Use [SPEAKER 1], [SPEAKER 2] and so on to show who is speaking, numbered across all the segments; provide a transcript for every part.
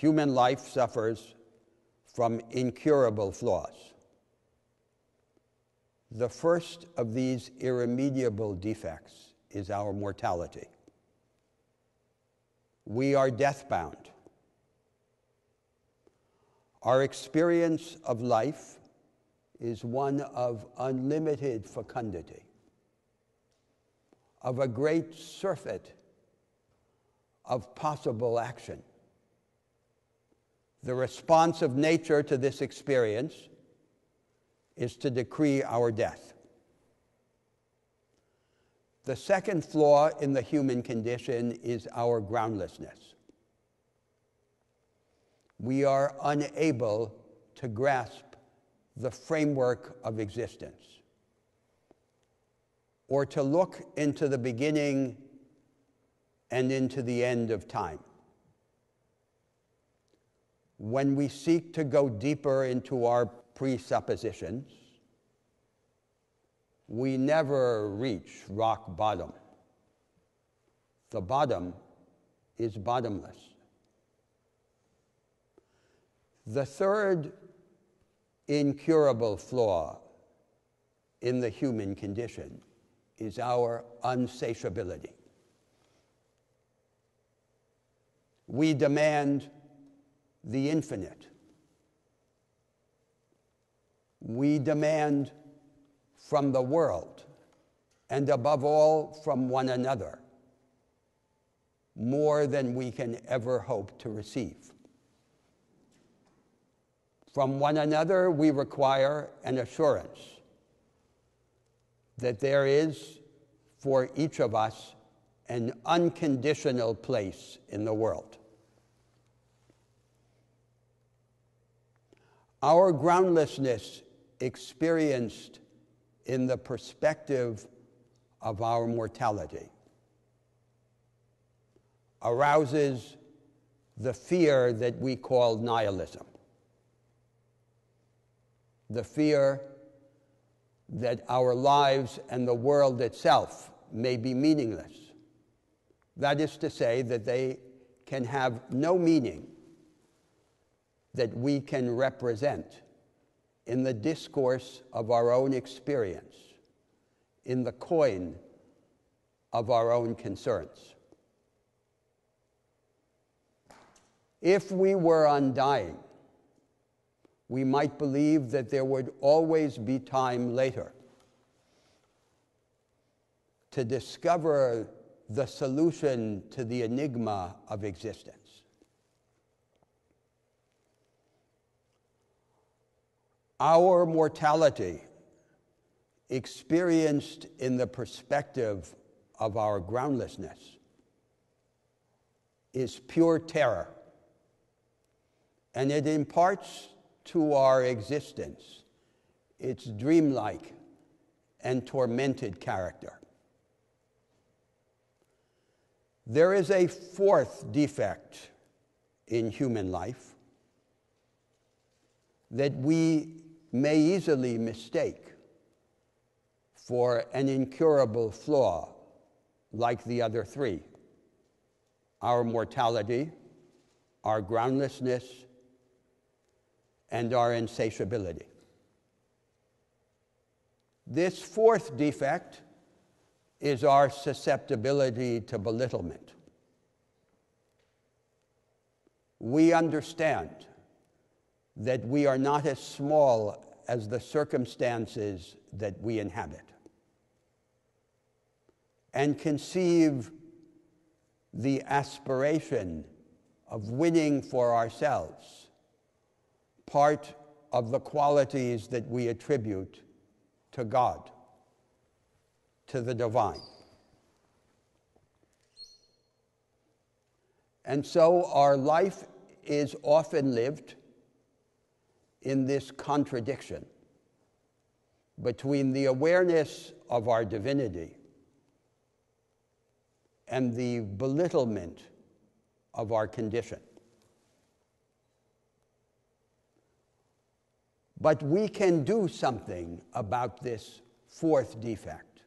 [SPEAKER 1] human life suffers from incurable flaws. The first of these irremediable defects is our mortality. We are death-bound. Our experience of life is one of unlimited fecundity, of a great surfeit of possible action. The response of nature to this experience is to decree our death. The second flaw in the human condition is our groundlessness. We are unable to grasp the framework of existence, or to look into the beginning and into the end of time. When we seek to go deeper into our presuppositions, we never reach rock bottom. The bottom is bottomless. The third incurable flaw in the human condition is our unsatiability. We demand the infinite. We demand from the world, and above all from one another, more than we can ever hope to receive. From one another, we require an assurance that there is, for each of us, an unconditional place in the world. Our groundlessness, experienced in the perspective of our mortality, arouses the fear that we call nihilism. The fear that our lives and the world itself may be meaningless. That is to say, that they can have no meaning that we can represent in the discourse of our own experience, in the coin of our own concerns. If we were undying, we might believe that there would always be time later to discover the solution to the enigma of existence. Our mortality, experienced in the perspective of our groundlessness, is pure terror, and it imparts to our existence its dreamlike and tormented character. There is a fourth defect in human life that we may easily mistake for an incurable flaw like the other three: our mortality, our groundlessness, and our insatiability. This fourth defect is our susceptibility to belittlement. We understand that we are not as small as the circumstances that we inhabit, and conceive the aspiration of winning for ourselves part of the qualities that we attribute to God, to the divine. And so our life is often lived in this contradiction between the awareness of our divinity and the belittlement of our condition. But we can do something about this fourth defect,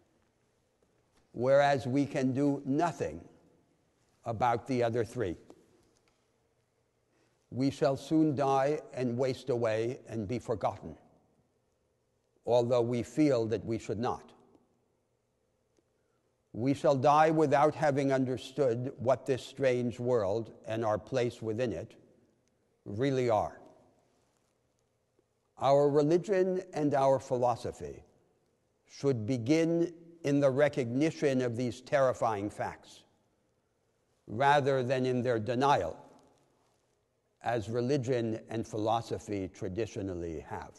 [SPEAKER 1] whereas we can do nothing about the other three. we shall soon die and waste away and be forgotten, although we feel that we should not. We shall die without having understood what this strange world and our place within it really are. Our religion and our philosophy should begin in the recognition of these terrifying facts, rather than in their denial, as religion and philosophy traditionally have.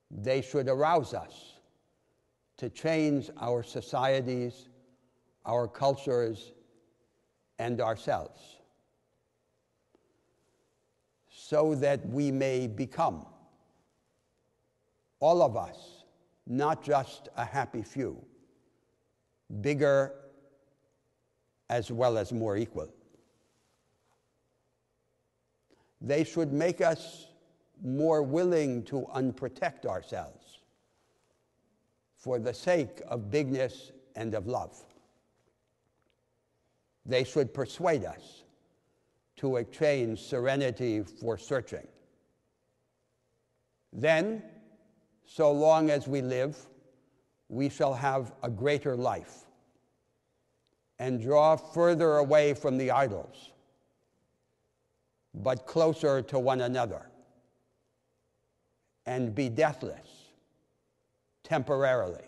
[SPEAKER 1] They should arouse us to change our societies, our cultures, and ourselves, so that we may become, all of us, not just a happy few, bigger as well as more equal. They should make us more willing to unprotect ourselves for the sake of bigness and of love. They should persuade us to exchange serenity for searching. Then, so long as we live, we shall have a greater life and draw further away from the idols, but closer to one another, and be deathless temporarily.